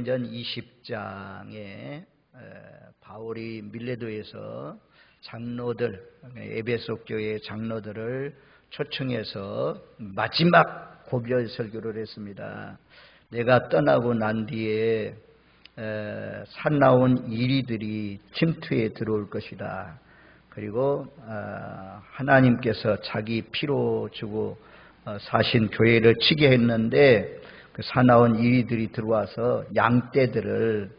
전 20장에 바울이 밀레도에서 장로들, 에베소 교회 장로들을 초청해서 마지막 고별 설교를 했습니다. 내가 떠나고 난 뒤에 사나운 이리들이 침투에 들어올 것이다. 그리고 하나님께서 자기 피로 주고 사신 교회를 치게 했는데 그 사나운 이리들이 들어와서 양떼들을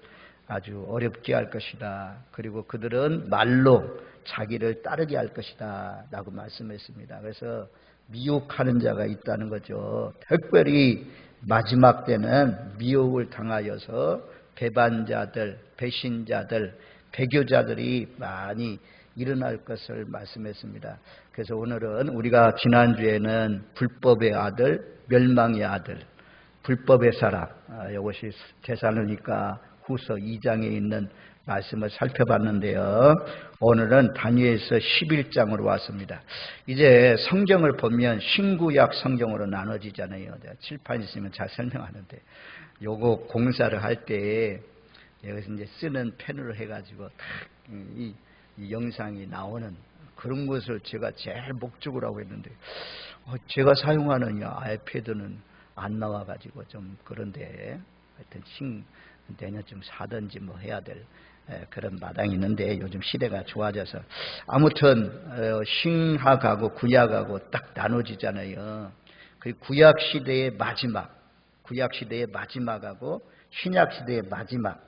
아주 어렵게 할 것이다. 그리고 그들은 말로 자기를 따르게 할 것이다 라고 말씀했습니다. 그래서 미혹하는 자가 있다는 거죠. 특별히 마지막 때는 미혹을 당하여서 배반자들, 배신자들, 배교자들이 많이 일어날 것을 말씀했습니다. 그래서 오늘은 우리가 지난주에는 불법의 아들, 멸망의 아들, 불법의 사람, 이것이 데살로니가 후서 2장에 있는 말씀을 살펴봤는데요. 오늘은 다니엘서 11장으로 왔습니다. 이제 성경을 보면 신구약 성경으로 나눠지잖아요. 칠판 있으면 잘 설명하는데 요거 공사를 할 때 여기서 이제 쓰는 펜으로 해가지고 이 영상이 나오는 그런 것을 제가 제일 목적으로 하고 있는데 제가 사용하는 아이패드는 안 나와가지고 좀 그런데 하여튼 내년쯤 사든지 뭐 해야 될 그런 마당이 있는데 요즘 시대가 좋아져서 아무튼 신학하고 구약하고 딱 나눠지잖아요. 그 구약 시대의 마지막하고 신약 시대의 마지막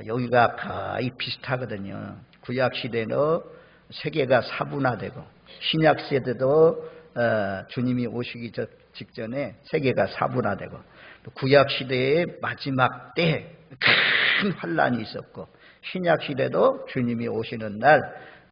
여기가 거의 비슷하거든요. 구약 시대는 세계가 사분화되고 신약 시대도 주님이 오시기 직전에 세계가 사분화되고 구약 시대의 마지막 때 큰 환란이 있었고 신약 시대도 주님이 오시는 날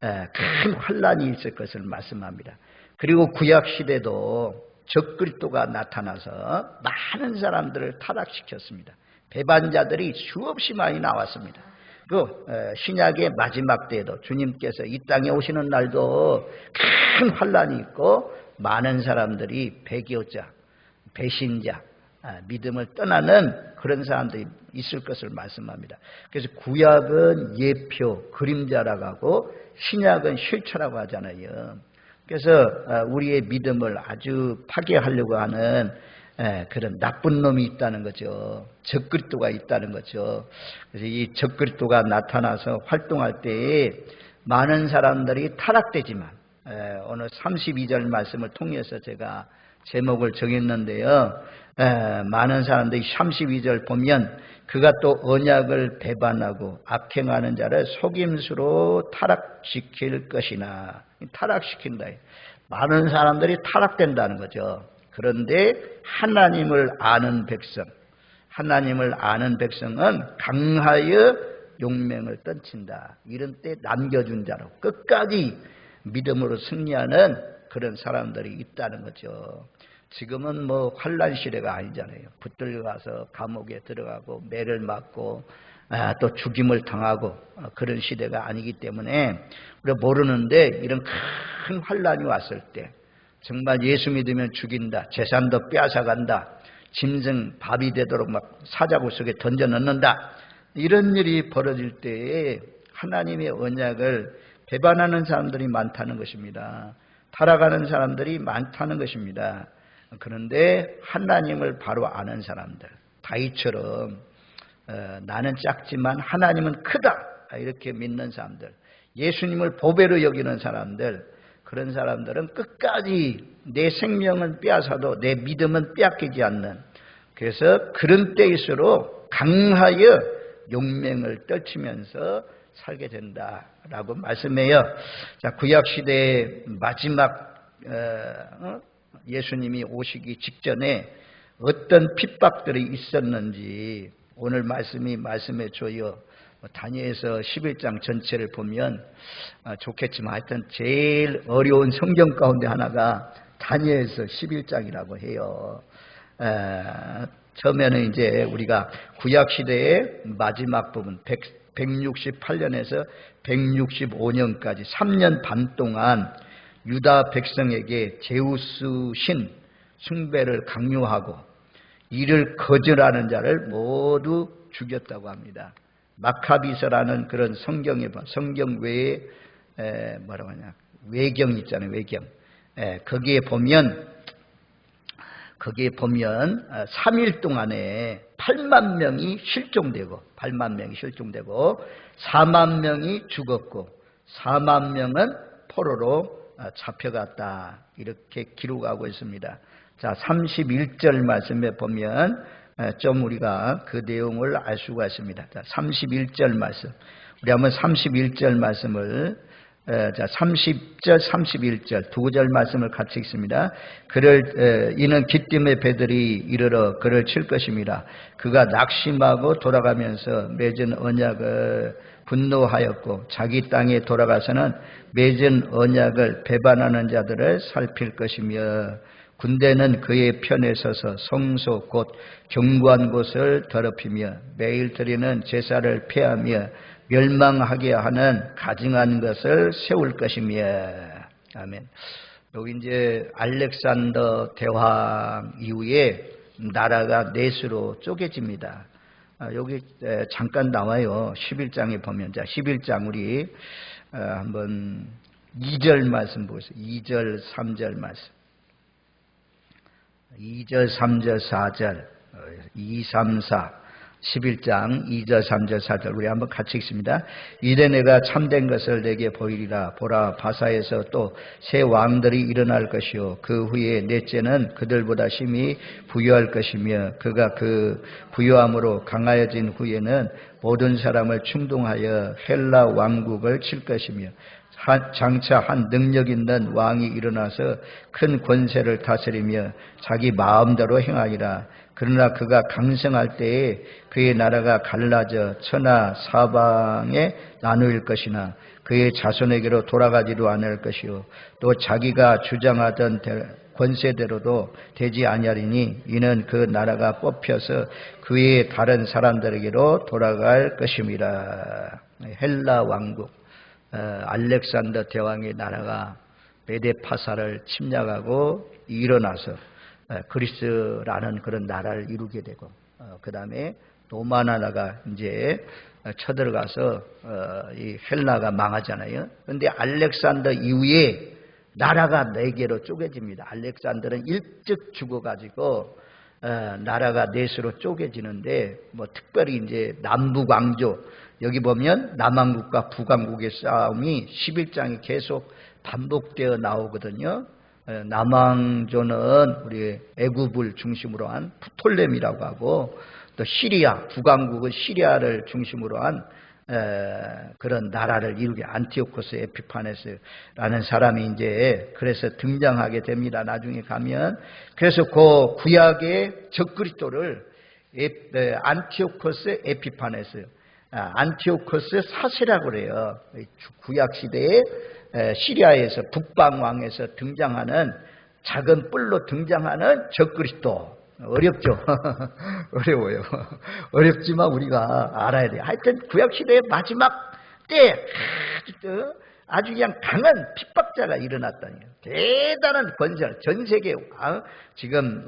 큰 환란이 있을 것을 말씀합니다. 그리고 구약 시대도 적그리스도가 나타나서 많은 사람들을 타락시켰습니다. 배반자들이 수없이 많이 나왔습니다. 그 신약의 마지막 때에도 주님께서 이 땅에 오시는 날도 큰 환란이 있고 많은 사람들이 배교자, 배신자, 믿음을 떠나는 그런 사람들이 있을 것을 말씀합니다. 그래서 구약은 예표, 그림자라고 하고 신약은 실체라고 하잖아요. 그래서 우리의 믿음을 아주 파괴하려고 하는 그런 나쁜 놈이 있다는 거죠. 적그리스도가 있다는 거죠. 그래서 이 적그리스도가 나타나서 활동할 때에 많은 사람들이 타락되지만 오늘 32절 말씀을 통해서 제가 제목을 정했는데요. 많은 사람들이 32절 보면 그가 또 언약을 배반하고 악행하는 자를 속임수로 타락시킬 것이나 타락시킨다. 많은 사람들이 타락된다는 거죠. 그런데 하나님을 아는 백성은 강하여 용맹을 떨친다. 이런 때 남겨준 자로 끝까지 믿음으로 승리하는 그런 사람들이 있다는 거죠. 지금은 뭐 환란 시대가 아니잖아요. 붙들려가서 감옥에 들어가고 매를 맞고 또 죽임을 당하고 그런 시대가 아니기 때문에 우리가 모르는데 이런 큰 환란이 왔을 때 정말 예수 믿으면 죽인다, 재산도 빼앗아간다, 짐승 밥이 되도록 막 사자굴 속에 던져 넣는다, 이런 일이 벌어질 때에 하나님의 언약을 배반하는 사람들이 많다는 것입니다. 타락하는 사람들이 많다는 것입니다. 그런데 하나님을 바로 아는 사람들, 다윗처럼 나는 작지만 하나님은 크다 이렇게 믿는 사람들, 예수님을 보배로 여기는 사람들, 그런 사람들은 끝까지 내 생명은 빼앗아도 내 믿음은 빼앗기지 않는, 그래서 그런 때일수록 강하여 용맹을 떨치면서 살게 된다라고 말씀해요. 자, 구약 시대의 마지막 예수님이 오시기 직전에 어떤 핍박들이 있었는지 오늘 말씀이 말씀해 줘요. 다니엘서 11장 전체를 보면 좋겠지만 하여튼 제일 어려운 성경 가운데 하나가 다니엘서 11장이라고 해요. 처음에는 이제 우리가 구약 시대의 마지막 부분 168년에서 165년까지 3년 반 동안 유다 백성에게 제우스 신 숭배를 강요하고 이를 거절하는 자를 모두 죽였다고 합니다. 마카비서라는 그런 성경 외에 뭐라고 하냐, 외경 있잖아요. 외경. 거기에 보면 3일 동안에 8만 명이 실종되고 4만 명이 죽었고 4만 명은 포로로 잡혀갔다. 이렇게 기록하고 있습니다. 자, 31절 말씀에 보면 좀 우리가 그 내용을 알 수가 있습니다. 자, 31절 말씀. 우리 한번 31절 말씀을 자, 30절, 31절 두 구절 말씀을 같이 읽습니다. 이는 기띔의 배들이 이르러 그를 칠 것임이라. 그가 낙심하고 돌아가면서 맺은 언약을 분노하였고 자기 땅에 돌아가서는 맺은 언약을 배반하는 자들을 살필 것이며 군대는 그의 편에 서서 성소 곧 경고한 곳을 더럽히며 매일 드리는 제사를 폐하며 멸망하게 하는 가증한 것을 세울 것이며. 아멘. 여기 이제 알렉산더 대왕 이후에 나라가 넷으로 쪼개집니다. 여기 잠깐 나와요. 11장에 보면. 자, 11장 우리 한번 2절 말씀 보세요. 2절, 3절 말씀. 2절, 3절, 4절, 2, 3, 4, 11장 2절, 3절, 4절 우리 한번 같이 읽습니다. 이래 내가 참된 것을 내게 보이리라. 보라, 바사에서 또 새 왕들이 일어날 것이요 그 후에 넷째는 그들보다 심히 부유할 것이며 그가 그 부유함으로 강하여진 후에는 모든 사람을 충동하여 헬라 왕국을 칠 것이며 장차 한 능력 있는 왕이 일어나서 큰 권세를 다스리며 자기 마음대로 행하리라. 그러나 그가 강성할 때에 그의 나라가 갈라져 천하 사방에 나누일 것이나 그의 자손에게로 돌아가지도 않을 것이요 또 자기가 주장하던 권세대로도 되지 아니하리니 이는 그 나라가 뽑혀서 그의 다른 사람들에게로 돌아갈 것임이라. 헬라 왕국, 알렉산더 대왕의 나라가 메데파사를 침략하고 일어나서 그리스라는 그런 나라를 이루게 되고 그 다음에 로마 나라가 이제 쳐들어가서 이 헬라가 망하잖아요. 그런데 알렉산더 이후에 나라가 4개로 쪼개집니다. 알렉산더는 일찍 죽어가지고 나라가 넷으로 쪼개지는데 뭐 특별히 이제 남북 왕조 여기 보면 남왕국과 북왕국의 싸움이 11장이 계속 반복되어 나오거든요. 남왕조는 우리 애굽을 중심으로 한 프톨레미라고 하고 또 시리아, 북왕국은 시리아를 중심으로 한 그런 나라를 이루게 안티오코스 에피파네스라는 사람이 이제 그래서 등장하게 됩니다. 나중에 가면 그래서 그 구약의 적그리스도를 안티오코스 에피파네스, 안티오코스 사세라고 그래요. 구약 시대에 시리아에서 북방왕에서 등장하는 작은 뿔로 등장하는 적그리스도. 어렵죠? 어려워요. 어렵지만 우리가 알아야 돼요. 하여튼 구약시대의 마지막 때 아주 그냥 강한 핍박자가 일어났다니. 대단한 권세, 전 세계 지금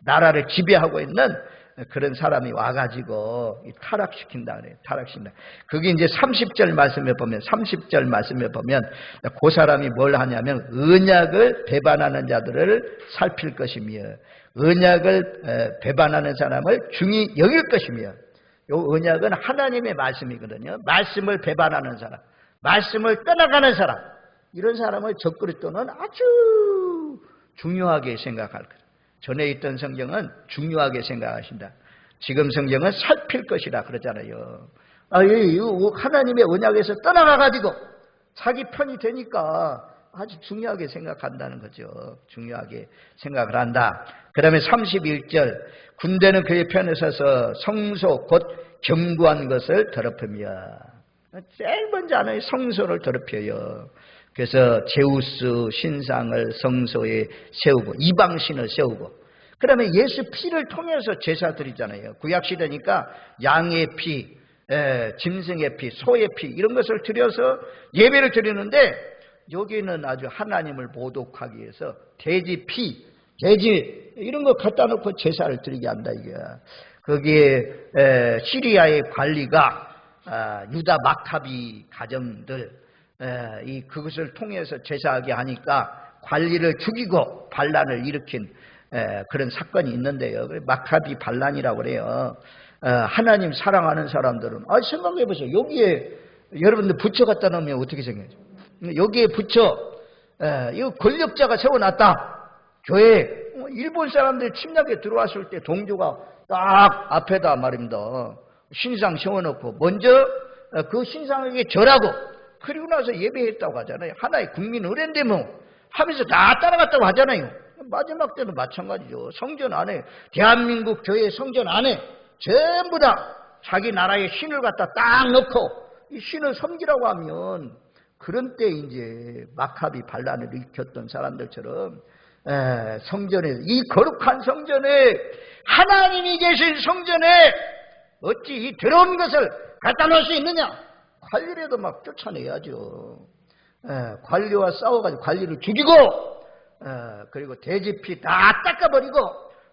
나라를 지배하고 있는 그런 사람이 와가지고 타락시킨다 그래요. 타락시킨다. 그게 이제 30절 말씀에 보면, 30절 말씀에 보면 그 사람이 뭘 하냐면 언약을 배반하는 자들을 살필 것이며 언약을 배반하는 사람을 중히 여길 것이며 요 언약은 하나님의 말씀이거든요. 말씀을 배반하는 사람, 말씀을 떠나가는 사람, 이런 사람을 적그리스도는 아주 중요하게 생각할 거예요. 전에 있던 성경은 중요하게 생각하신다. 지금 성경은 살필 것이라 그러잖아요. 하나님의 언약에서 떠나가가지고 자기 편이 되니까 아주 중요하게 생각한다는 거죠. 중요하게 생각을 한다. 그 다음에 31절 군대는 그의 편에 서서 성소 곧 경고한 것을 더럽히며 제일 먼저 하나의 성소를 더럽혀요. 그래서 제우스 신상을 성소에 세우고 이방신을 세우고 그 다음에 예수 피를 통해서 제사 드리잖아요. 구약시대니까 양의 피, 짐승의 피, 소의 피 이런 것을 드려서 예배를 드리는데 여기는 아주 하나님을 모독하기 위해서 돼지 피, 돼지 이런 거 갖다 놓고 제사를 드리게 한다 이거야. 거기에 시리아의 관리가 유다 마카비 가정들 그것을 통해서 제사하게 하니까 관리를 죽이고 반란을 일으킨 그런 사건이 있는데요. 마카비 반란이라고 그래요. 하나님 사랑하는 사람들은 생각해 보세요. 여기에 여러분들 부처 갖다 놓으면 어떻게 생겨요? 여기에 부처 이거 권력자가 세워놨다. 교회 일본 사람들이 침략에 들어왔을 때 동조가 딱 앞에다 말입니다. 신상 세워놓고 먼저 그 신상에게 절하고 그리고 나서 예배했다고 하잖아요. 하나의 국민 의례인데 하면서 다 따라갔다고 하잖아요. 마지막 때도 마찬가지죠. 성전 안에 대한민국 교회 성전 안에 전부 다 자기 나라의 신을 갖다 딱 넣고 이 신을 섬기라고 하면 그런 때 이제 마카비 반란을 일으켰던 사람들처럼 성전에 이 거룩한 성전에 하나님이 계신 성전에 어찌 이 더러운 것을 갖다 놓을 수 있느냐? 관리라도 막 쫓아내야죠. 관리와 싸워가지고 관리를 죽이고 그리고 돼지피 다 닦아버리고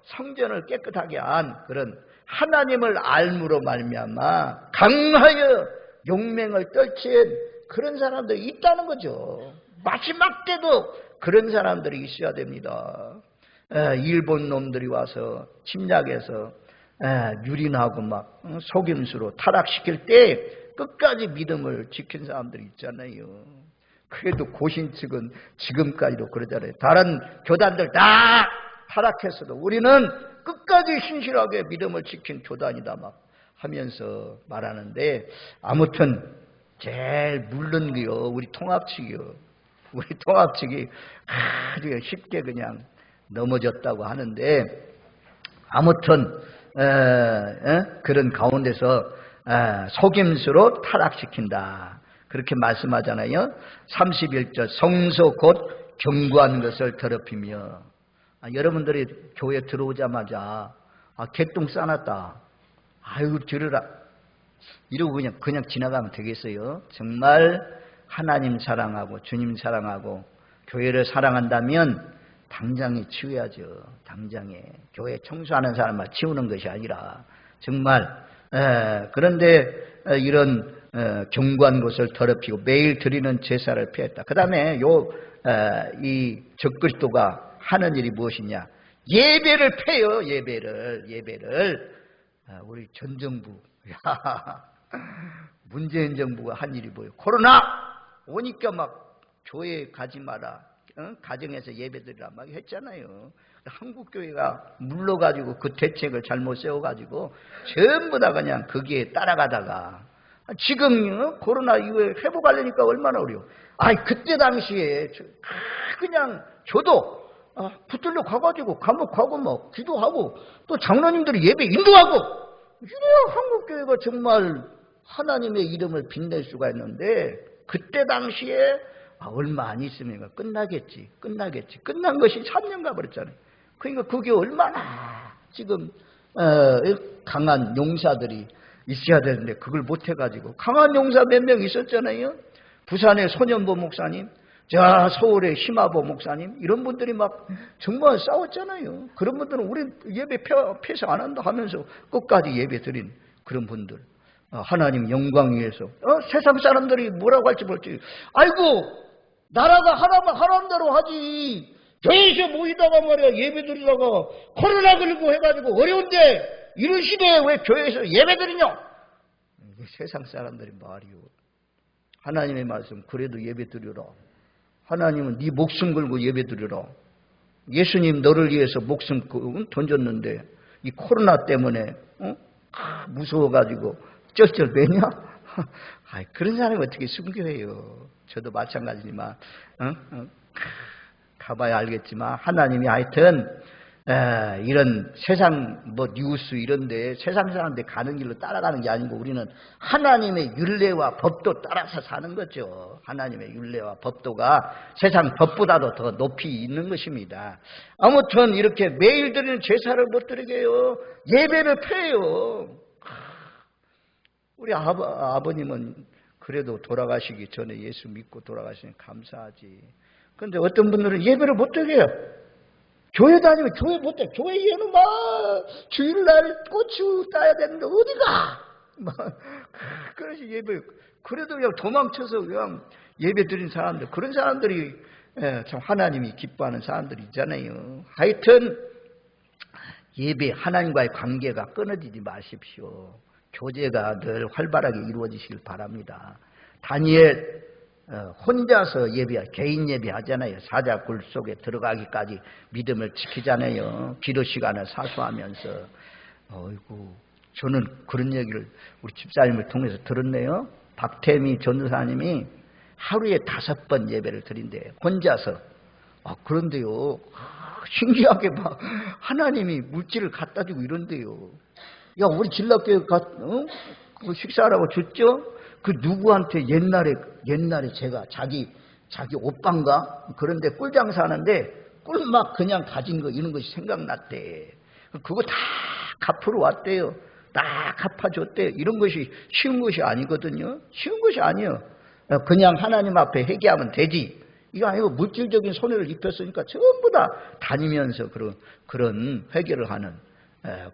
성전을 깨끗하게 한 그런 하나님을 알므로 말미암아 강하여 용맹을 떨친 그런 사람들이 있다는 거죠. 마지막 때도 그런 사람들이 있어야 됩니다. 일본 놈들이 와서 침략해서 유린하고 막 속임수로 타락시킬 때 끝까지 믿음을 지킨 사람들이 있잖아요. 그래도 고신 측은 지금까지도 그러잖아요. 다른 교단들 다 타락했어도 우리는 끝까지 신실하게 믿음을 지킨 교단이다 막 하면서 말하는데 아무튼 제일 물른 게요 우리 통합 측이요. 우리 통합 측이 아주 쉽게 그냥 넘어졌다고 하는데 아무튼 그런 가운데서 속임수로 타락시킨다. 그렇게 말씀하잖아요. 31절 성소 곧 경고한 것을 더럽히며 여러분들이 교회 들어오자마자 개똥 싸놨다. 아이고 들으라. 이러고 그냥 지나가면 되겠어요? 정말 하나님 사랑하고 주님 사랑하고 교회를 사랑한다면 당장에 치워야죠. 당장에. 교회 청소하는 사람만 치우는 것이 아니라 정말 그런데 이런 경고한 것을 더럽히고 매일 드리는 제사를 피했다. 그 다음에 이 적그리스도가 하는 일이 무엇이냐? 예배를 패요. 예배를 우리 전 정부 문재인 정부가 한 일이 뭐예요? 코로나 오니까 막 교회 가지 마라. 가정에서 예배드리라 막 했잖아요. 한국 교회가 물러가지고 그 대책을 잘못 세워가지고 전부 다 그냥 거기에 따라가다가 지금 코로나 이후에 회복하려니까 얼마나 어려워. 그때 당시에 그냥 저도 붙들려 가가지고 감옥 가고 뭐 기도하고 또 장로님들이 예배 인도하고 이래야 한국 교회가 정말 하나님의 이름을 빛낼 수가 있는데 그때 당시에 얼마 안 있으면 끝나겠지. 끝난 것이 3년 가버렸잖아요. 그러니까 그게 얼마나 지금 강한 용사들이 있어야 되는데 그걸 못해가지고 강한 용사 몇 명 있었잖아요. 부산의 손현보 목사님, 서울의 심화보 목사님 이런 분들이 막 정말 싸웠잖아요. 그런 분들은 우리 예배 폐쇄 안 한다 하면서 끝까지 예배 드린 그런 분들. 하나님 영광 위해서 세상 사람들이 뭐라고 할지 모르지. 아이고 나라가 하라는 대로 하지. 교회에서 모이다가 말이야 예배 드리다가 코로나 걸리고 해가지고 어려운데 이런 시대에 왜 교회에서 예배 드리냐? 세상 사람들이 말이요. 하나님의 말씀 그래도 예배 드리라. 하나님은 네 목숨 걸고 예배 드리라. 예수님 너를 위해서 목숨 던졌는데 이 코로나 때문에 무서워가지고 쩔쩔매냐? 그런 사람이 어떻게 순교해요? 저도 마찬가지지만 가봐야 알겠지만 하나님이 하여튼 이런 세상 뉴스 이런데 세상 사람들 가는 길로 따라가는 게 아니고 우리는 하나님의 율례와 법도 따라서 사는 거죠. 하나님의 율례와 법도가 세상 법보다도 더 높이 있는 것입니다. 아무튼 이렇게 매일 드리는 제사를 못 드리게 해요. 예배를 패요. 우리 아버님은 그래도 돌아가시기 전에 예수 믿고 돌아가시니 감사하지. 그런데 어떤 분들은 예배를 못 드려요. 교회 다니면 교회 못해. 교회에는 막 주일날 고추 따야 되는데 어디가? 막 그러시 예배. 그래도 그냥 도망쳐서 그냥 예배 드린 사람들, 그런 사람들이 참 하나님이 기뻐하는 사람들이 있잖아요. 하여튼 예배, 하나님과의 관계가 끊어지지 마십시오. 교제가 늘 활발하게 이루어지시길 바랍니다. 다니엘 혼자서 예배, 개인 예배 하잖아요. 사자굴 속에 들어가기까지 믿음을 지키잖아요. 기도 시간을 사수하면서. 어이구, 저는 그런 얘기를 우리 집사님을 통해서 들었네요. 박태미 전도사님이 하루에 5번 예배를 드린대요. 혼자서. 그런데요, 신기하게 막 하나님이 물질을 갖다 주고 이런데요. 야, 우리 진락교회 그 식사하라고 줬죠? 그 누구한테 옛날에 제가 자기 오빠인가? 그런데 꿀장사 하는데 꿀 막 그냥 가진 거 이런 것이 생각났대. 그거 다 갚으러 왔대요. 다 갚아줬대요. 이런 것이 쉬운 것이 아니거든요. 쉬운 것이 아니에요. 그냥 하나님 앞에 회개하면 되지. 이거 아니고 물질적인 손해를 입혔으니까 전부 다 다니면서 그런 회개를 하는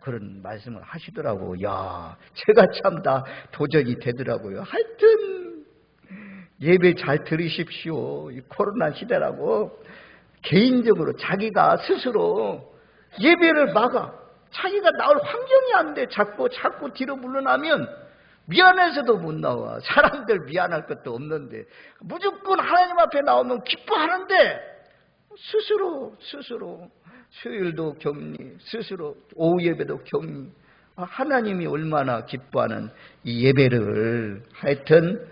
그런 말씀을 하시더라고. 야, 제가 참 다 도전이 되더라고요. 하여튼 예배 잘 들으십시오. 이 코로나 시대라고 개인적으로 자기가 스스로 예배를 막아. 자기가 나올 환경이 안 돼. 자꾸 뒤로 물러나면 미안해서도 못 나와. 사람들 미안할 것도 없는데 무조건 하나님 앞에 나오면 기뻐하는데 스스로 수요일도 격리, 스스로 오후 예배도 격리. 하나님이 얼마나 기뻐하는 이 예배를 하여튼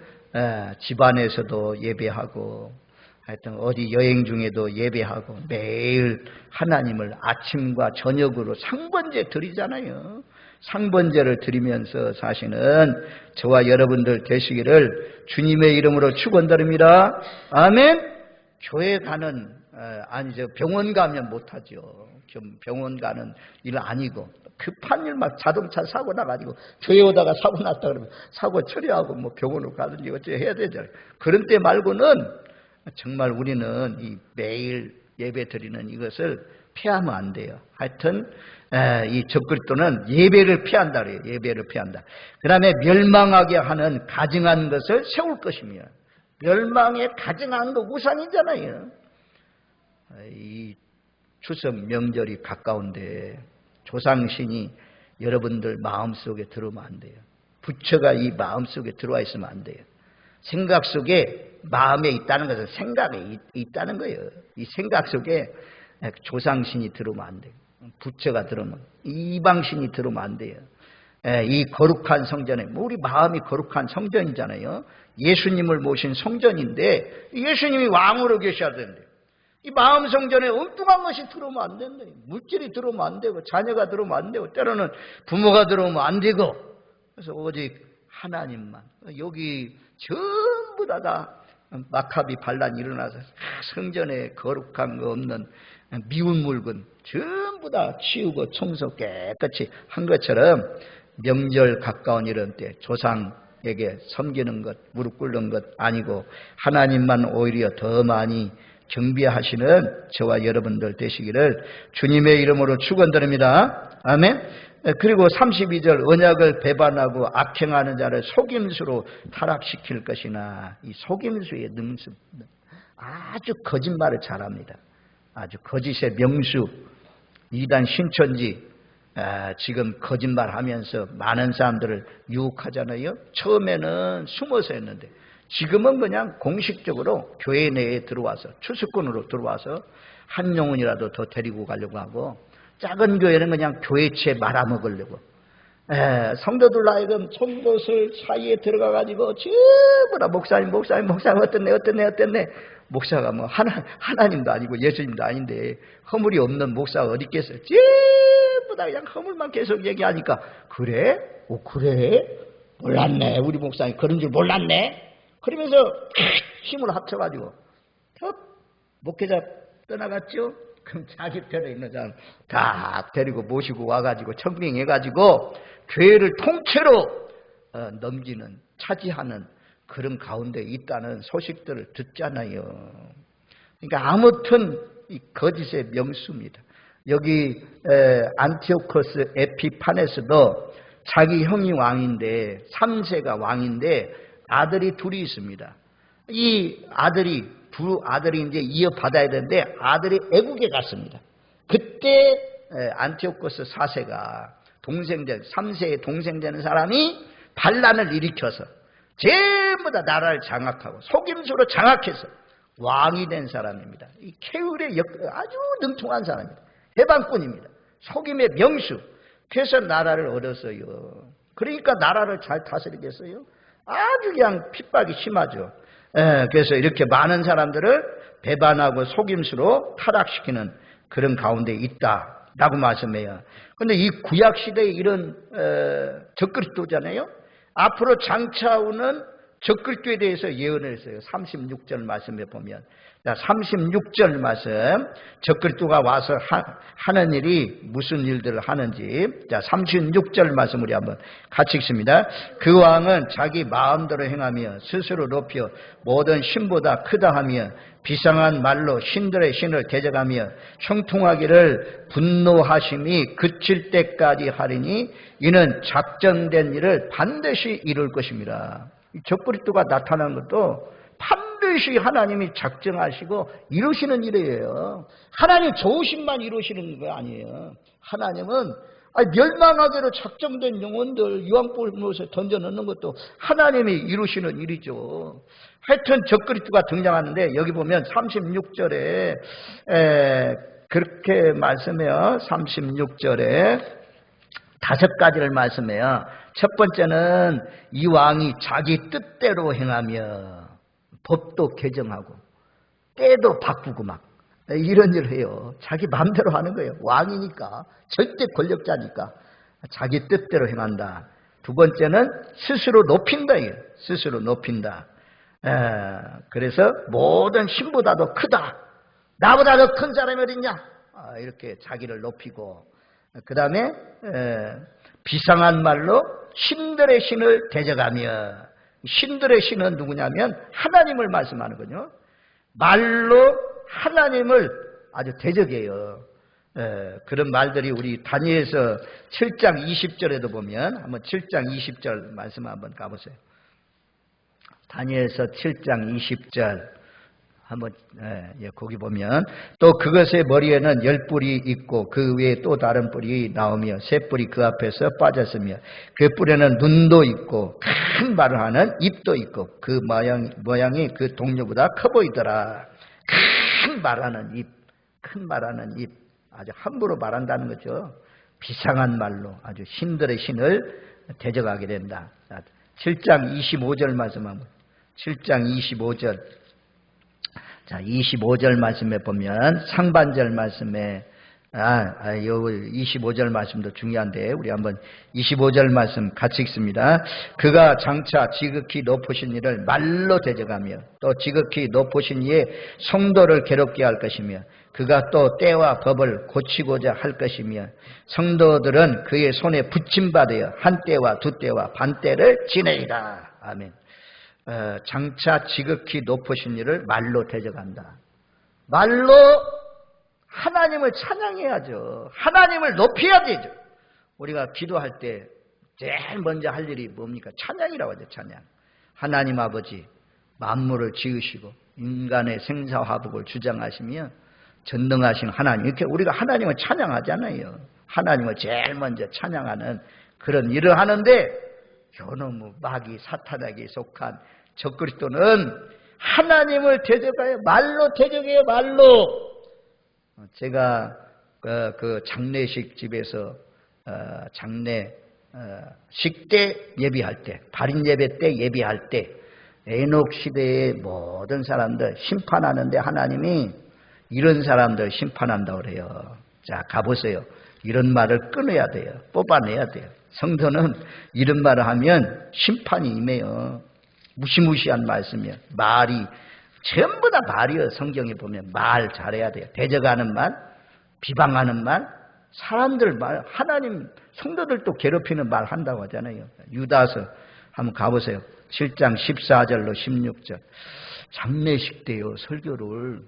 집안에서도 예배하고 하여튼 어디 여행 중에도 예배하고 매일 하나님을 아침과 저녁으로 상번제 드리잖아요. 상번제를 드리면서 사실은 저와 여러분들 되시기를 주님의 이름으로 축원드립니다. 아멘. 교회 가는 아니죠. 병원 가면 못하죠. 병원 가는 일 아니고 급한 일 막 자동차 사고 나가지고 교회 오다가 사고 났다 그러면 사고 처리하고 뭐 병원으로 가든지 어째 해야 되잖아요. 그런 때 말고는 정말 우리는 이 매일 예배 드리는 이것을 피하면 안 돼요. 하여튼 이 적그리스도는 예배를 피한다 그래요. 예배를 피한다. 그 다음에 멸망하게 하는 가증한 것을 세울 것이며, 멸망에 가증한 거 우상이잖아요. 이 추석 명절이 가까운데 조상신이 여러분들 마음속에 들어오면 안 돼요. 부처가 이 마음속에 들어와 있으면 안 돼요. 생각 속에 마음에 있다는 것은 생각에 있다는 거예요. 이 생각 속에 조상신이 들어오면 안 돼요. 부처가 들어오면, 이방신이 들어오면 안 돼요. 이 거룩한 성전에, 우리 마음이 거룩한 성전이잖아요. 예수님을 모신 성전인데 예수님이 왕으로 계셔야 되는데 이 마음 성전에 엉뚱한 것이 들어오면 안 된다. 물질이 들어오면 안 되고 자녀가 들어오면 안 되고 때로는 부모가 들어오면 안 되고, 그래서 오직 하나님만. 여기 전부 다 마카비 반란이 일어나서 성전에 거룩한 거 없는 미운 물건 전부 다 치우고 청소 깨끗이 한 것처럼 명절 가까운 이런 때 조상에게 섬기는 것, 무릎 꿇는 것 아니고 하나님만 오히려 더 많이 경배하시는 저와 여러분들 되시기를 주님의 이름으로 축원드립니다. 아멘. 그리고 32절, 언약을 배반하고 악행하는 자를 속임수로 타락시킬 것이나, 이 속임수의 능수, 아주 거짓말을 잘합니다. 아주 거짓의 명수, 이단 신천지 지금 거짓말하면서 많은 사람들을 유혹하잖아요. 처음에는 숨어서 했는데 지금은 그냥 공식적으로 교회 내에 들어와서 추수꾼으로 들어와서 한 영혼이라도 더 데리고 가려고 하고, 작은 교회는 그냥 교회채 말아먹으려고 성도들 나이금 송도슬 사이에 들어가가지고 전부 다 목사님 어땠네. 목사가 뭐 하나님도 아니고 예수님도 아닌데 허물이 없는 목사가 어디 있겠어요. 전부 다 그냥 허물만 계속 얘기하니까 그래? 그래? 몰랐네. 우리 목사님 그런 줄 몰랐네. 그러면서 힘을 합쳐가지고 목회자 떠나갔죠. 그럼 자기 편에 있는 사람 다 데리고 모시고 와가지고 청빙해가지고 교회를 통째로 넘기는, 차지하는 그런 가운데 있다는 소식들을 듣잖아요. 그러니까 아무튼 이 거짓의 명수입니다. 여기 안티오코스 에피파네스도 자기 형이 왕인데 3세가 왕인데 아들이 둘이 있습니다. 이 아들이 두 아들이 이제 이어받아야 되는데 아들이 애국에 갔습니다. 그때 안티오코스 4세가 동생들 3세의 동생 되는 사람이 반란을 일으켜서 전부 다 나라를 장악하고 속임수로 장악해서 왕이 된 사람입니다. 이 케울의 아주 능통한 사람입니다. 해방꾼입니다. 속임의 명수. 그래서 나라를 얻었어요. 그러니까 나라를 잘 다스리겠어요? 아주 그냥 핍박이 심하죠. 그래서 이렇게 많은 사람들을 배반하고 속임수로 타락시키는 그런 가운데 있다라고 말씀해요. 그런데 이 구약시대에 이런 적그리스도잖아요. 앞으로 장차 오는 적그리스도에 대해서 예언을 했어요. 36절 말씀에 보면 36절 말씀 적그리스도가 와서 하는 일이 무슨 일들을 하는지 36절 말씀 우리 한번 같이 읽습니다. 그 왕은 자기 마음대로 행하며 스스로 높여 모든 신보다 크다 하며 비상한 말로 신들의 신을 대적하며 형통하기를 분노하심이 그칠 때까지 하리니 이는 작정된 일을 반드시 이룰 것입니다. 적그리스도가 나타난 것도 반드시 하나님이 작정하시고 이루시는 일이에요. 하나님 좋으심만 이루시는 거 아니에요. 하나님은 멸망하기로 작정된 영혼들 유황불못에 던져넣는 것도 하나님이 이루시는 일이죠. 하여튼 적그리스도가 등장하는데 여기 보면 36절에 그렇게 말씀해요. 36절에 5가지를 말씀해요. 첫 번째는 이 왕이 자기 뜻대로 행하며 법도 개정하고 때도 바꾸고 막 이런 일을 해요. 자기 마음대로 하는 거예요. 왕이니까 절대 권력자니까 자기 뜻대로 행한다. 두 번째는 스스로 높인다. 스스로 높인다. 그래서 모든 신보다도 크다. 나보다 더 큰 사람이 어딨냐. 이렇게 자기를 높이고 그 다음에 비상한 말로 신들의 신을 대적하며 신들의 신은 누구냐면 하나님을 말씀하는 거죠. 말로 하나님을 아주 대적해요. 그런 말들이 우리 다니엘서 7장 20절에도 보면 한번 7장 20절 말씀 한번 가보세요. 다니엘서 7장 20절 한번 거기 보면 또 그것의 머리에는 10뿔이 있고 그 위에 또 다른 뿔이 나오며 세 뿔이 그 앞에서 빠졌으며 그 뿔에는 눈도 있고 큰 말을 하는 입도 있고 그 모양이 그 동료보다 커 보이더라. 큰 말하는 입, 큰 말하는 입, 아주 함부로 말한다는 거죠. 비상한 말로 아주 신들의 신을 대적하게 된다. 7장 25절 말씀하면 7장 25절 자, 25절 말씀에 보면 상반절 말씀에 25절 말씀도 중요한데 우리 한번 25절 말씀 같이 읽습니다. 그가 장차 지극히 높으신 이를 말로 대적하며 또 지극히 높으신 이의 성도를 괴롭게 할 것이며 그가 또 때와 법을 고치고자 할 것이며 성도들은 그의 손에 붙임받아 한 때와 두 때와 반 때를 지내리라. 아멘. 장차 지극히 높으신 이를 말로 대적한다. 말로 하나님을 찬양해야죠. 하나님을 높여야 되죠. 우리가 기도할 때 제일 먼저 할 일이 뭡니까? 찬양이라고 하죠. 찬양. 하나님 아버지 만물을 지으시고 인간의 생사화복을 주장하시며 전능하신 하나님, 이렇게 우리가 하나님을 찬양하잖아요. 하나님을 제일 먼저 찬양하는 그런 일을 하는데 요놈의 마귀 사탄에게 속한 적그리스도는 하나님을 대적해요. 말로 대적해요. 말로. 제가 그 장례식 집에서 장례식 때 예비할 때, 발인 예배 때 예비할 때 에녹 시대의 모든 사람들 심판하는데 하나님이 이런 사람들 심판한다고 그래요. 자, 가보세요. 이런 말을 끊어야 돼요. 뽑아내야 돼요. 성도는 이런 말을 하면 심판이 임해요. 무시무시한 말씀이에요. 말이 전부 다 말이에요. 성경에 보면 말 잘해야 돼요. 대적하는 말, 비방하는 말, 사람들 말, 하나님 성도들도 괴롭히는 말 한다고 하잖아요. 유다서 한번 가보세요. 7장 14절로 16절. 장례식 때요 설교를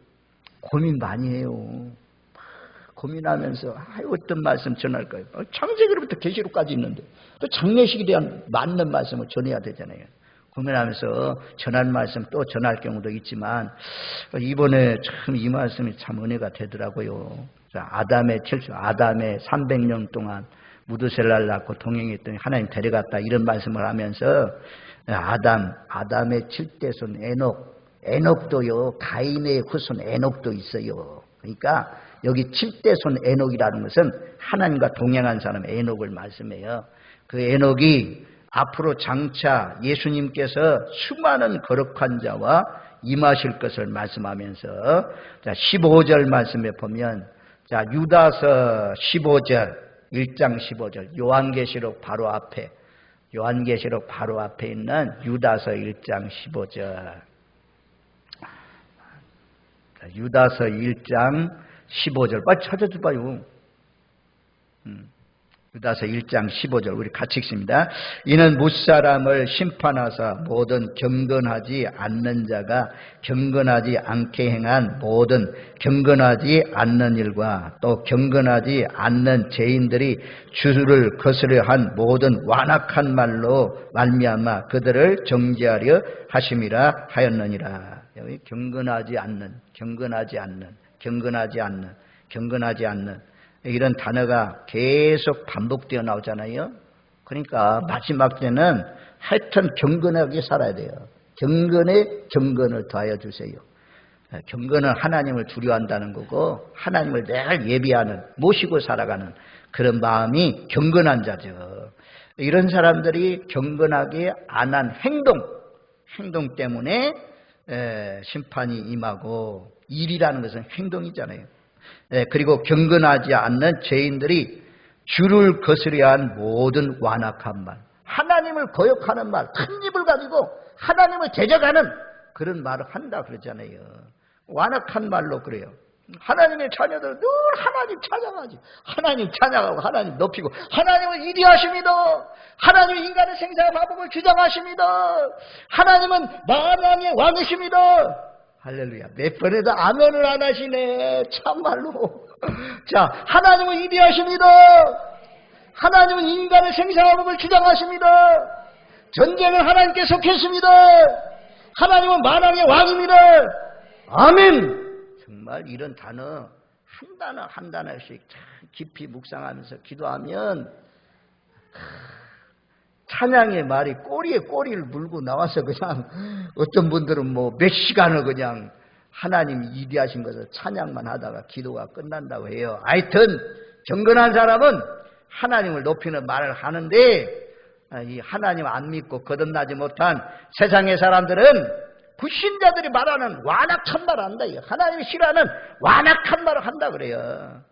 고민 많이 해요. 고민하면서 어떤 말씀 전할까요? 창세기로부터 계시록까지 있는데 또 장례식에 대한 맞는 말씀을 전해야 되잖아요. 고민하면서 전할 말씀 또 전할 경우도 있지만 이번에 참 이 말씀이 참 은혜가 되더라고요. 아담의 300년 동안 무드셀라를 낳고 동행했더니 하나님 데려갔다 이런 말씀을 하면서 아담의 7대손 에녹도요 가인의 후손 에녹도 있어요. 그러니까 여기 7대손 에녹이라는 것은 하나님과 동행한 사람 에녹을 말씀해요. 그 에녹이 앞으로 장차 예수님께서 수많은 거룩한 자와 임하실 것을 말씀하면서 자 15절 말씀에 보면 자 유다서 15절 1장 15절 요한계시록 바로 앞에 있는 유다서 1장 15절 유다서 1장 15절 빨리 찾아줘봐요. 유다서 1장 15절 우리 같이 읽습니다. 이는 무사람을 심판하사 모든 경건하지 않는 자가 경건하지 않게 행한 모든 경건하지 않는 일과 또 경건하지 않는 죄인들이 주를 거스려 한 모든 완악한 말로 말미암아 그들을 정죄하려 하심이라 하였느니라. 여기 경건하지 않는 이런 단어가 계속 반복되어 나오잖아요. 그러니까 마지막 때는 하여튼 경건하게 살아야 돼요. 경건에 경건을 더하여 주세요. 경건은 하나님을 두려워한다는 거고 하나님을 늘 예비하는 모시고 살아가는 그런 마음이 경건한 자죠. 이런 사람들이 경건하게 안 한 행동 때문에 심판이 임하고 일이라는 것은 행동이잖아요. 그리고 경건하지 않는 죄인들이 주를 거스려 한 모든 완악한 말, 하나님을 거역하는 말, 큰 입을 가지고 하나님을 대적하는 그런 말을 한다 그러잖아요. 완악한 말로 그래요. 하나님의 자녀들은 늘 하나님 찬양하지. 하나님 찬양하고 하나님 높이고 하나님은 이리하십니다. 하나님은 인간의 생사와 화복을 주장하십니다. 하나님은 만왕의 왕이십니다. 할렐루야. 몇 번에도 아멘을 안 하시네. 참말로. 자, 하나님은 이리하십니다. 하나님은 인간의 생사화복을 주장하십니다. 전쟁은 하나님께 속했습니다. 하나님은 만왕의 왕입니다. 아멘. 정말 이런 단어 한 단어씩 깊이 묵상하면서 기도하면 찬양의 말이 꼬리에 꼬리를 물고 나와서 그냥 어떤 분들은 뭐 몇 시간을 그냥 하나님 이리하신 것을 찬양만 하다가 기도가 끝난다고 해요. 하여튼 경건한 사람은 하나님을 높이는 말을 하는데 이 하나님 안 믿고 거듭나지 못한 세상의 사람들은 불신자들이 말하는 완악한 말을 한다. 하나님이 싫어하는 완악한 말을 한다 그래요.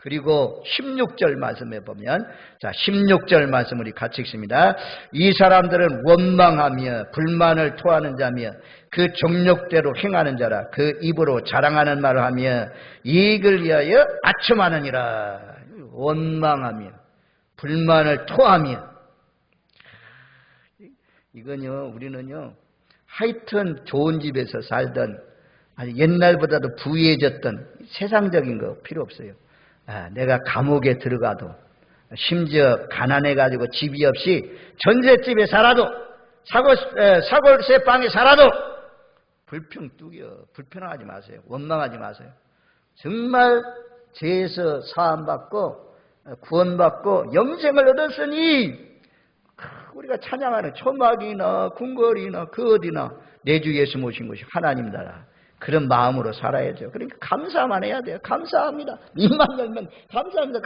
그리고 16절 말씀에 보면 자 16절 말씀 우리 같이 읽습니다. 이 사람들은 원망하며 불만을 토하는 자며 그 정욕대로 행하는 자라 그 입으로 자랑하는 말을 하며 이익을 위하여 아첨하느니라. 원망하며 불만을 토하며 이건요 우리는요 하여튼 좋은 집에서 살던 아니 옛날보다도 부유해졌던 세상적인 거 필요 없어요. 내가 감옥에 들어가도 심지어 가난해가지고 집이 없이 전셋집에 살아도 사골세 방에 살아도 불평하지 마세요. 원망하지 마세요. 정말 죄에서 사함받고 구원받고 영생을 얻었으니 우리가 찬양하는 초막이나 궁궐이나 그 어디나 내 주 예수 모신 것이 하나님 나라 그런 마음으로 살아야죠. 그러니까 감사만 해야 돼요. 감사합니다. 입만 열면 감사합니다.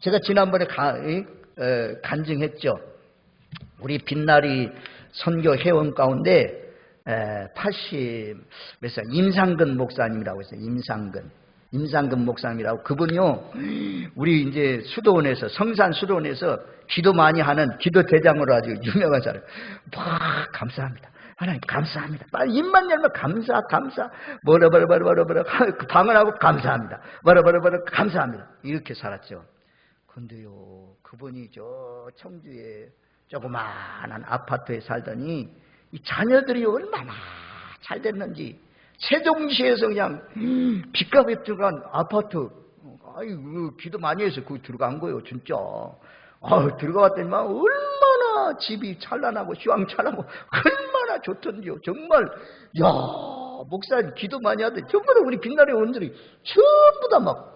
제가 지난번에 간증했죠. 우리 빛나리 선교 회원 가운데 80 몇 살 임상근 목사님이라고 있어요. 임상근 목사님이라고 그분이요. 우리 이제 수도원에서 성산 수도원에서 기도 많이 하는 기도 대장으로 아주 유명한 사람. 감사합니다. 하나님 감사합니다. 빨리 입만 열면 감사 뭐라 방을 하고 감사합니다. 뭐라 감사합니다. 이렇게 살았죠. 근데요 그분이 저 청주에 조그마한 아파트에 살더니 이 자녀들이 얼마나 잘 됐는지 세종시에서 그냥 빚값에 들어간 아파트, 아이고 기도 많이 해서 거기 들어간 거예요 진짜. 들어갔더니만 얼마나 집이 찬란하고 휘황찬란하고 얼마나 좋던지요. 정말 야 목사님 기도 많이 하더니 전부 다 우리 빛나리 원들이 전부 다 막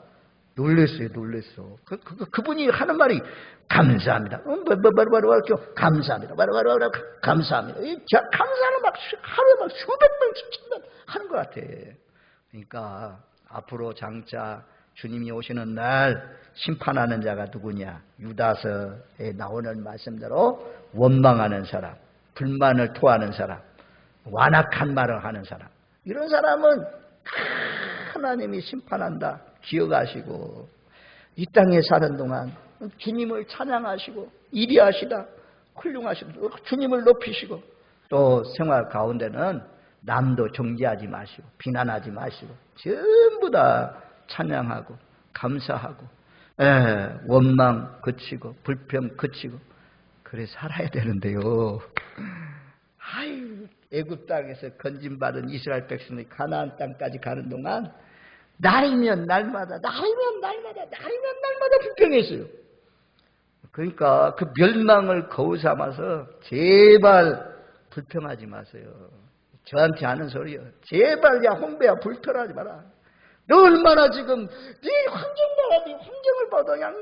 놀랬어요. 그분이 하는 말이 감사합니다. 감사합니다. 감사합니다. 감사는 막 하루에 막 수백 번, 수천 번 하는 것 같아. 그러니까 앞으로 장차 주님이 오시는 날 심판하는 자가 누구냐? 유다서에 나오는 말씀대로 원망하는 사람, 불만을 토하는 사람, 완악한 말을 하는 사람. 이런 사람은 하나님이 심판한다. 기억하시고 이 땅에 사는 동안 주님을 찬양하시고 이리하시다 훌륭하시고 주님을 높이시고 또 생활 가운데는 남도 정죄하지 마시고 비난하지 마시고 전부 다 찬양하고 감사하고 원망 그치고 불평 그치고 그래 살아야 되는데요. 애굽 땅에서 건진받은 이스라엘 백성이 가나안 땅까지 가는 동안 날이면 날마다 불평했어요. 그러니까 그 멸망을 거우 삼아서 제발 불평하지 마세요. 저한테 하는 소리요. 제발 야 홍배야 불평하지 마라. 너 얼마나 지금 네 환경을 봐도 그냥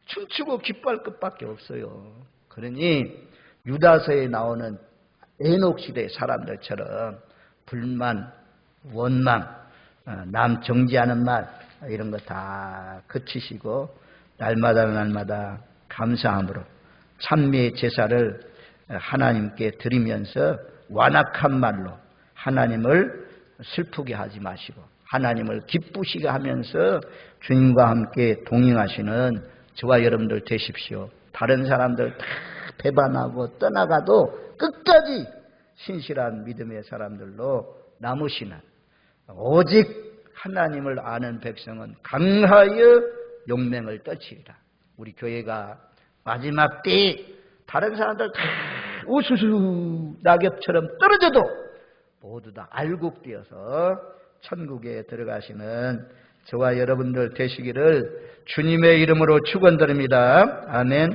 춤추고 기뻐할 것밖에 없어요. 그러니 유다서에 나오는 에녹 시대 사람들처럼 불만, 원망, 남 정지하는 말 이런 거 다 그치시고 날마다 감사함으로 찬미의 제사를 하나님께 드리면서 완악한 말로 하나님을 슬프게 하지 마시고 하나님을 기쁘시게 하면서 주님과 함께 동행하시는 저와 여러분들 되십시오. 다른 사람들 다 배반하고 떠나가도 끝까지 신실한 믿음의 사람들로 남으시는 오직 하나님을 아는 백성은 강하여 용맹을 떨치리라. 우리 교회가 마지막 때에 다른 사람들 다 우수수 낙엽처럼 떨어져도 모두 다 알곡되어서 천국에 들어가시는 저와 여러분들 되시기를 주님의 이름으로 축원드립니다. 아멘.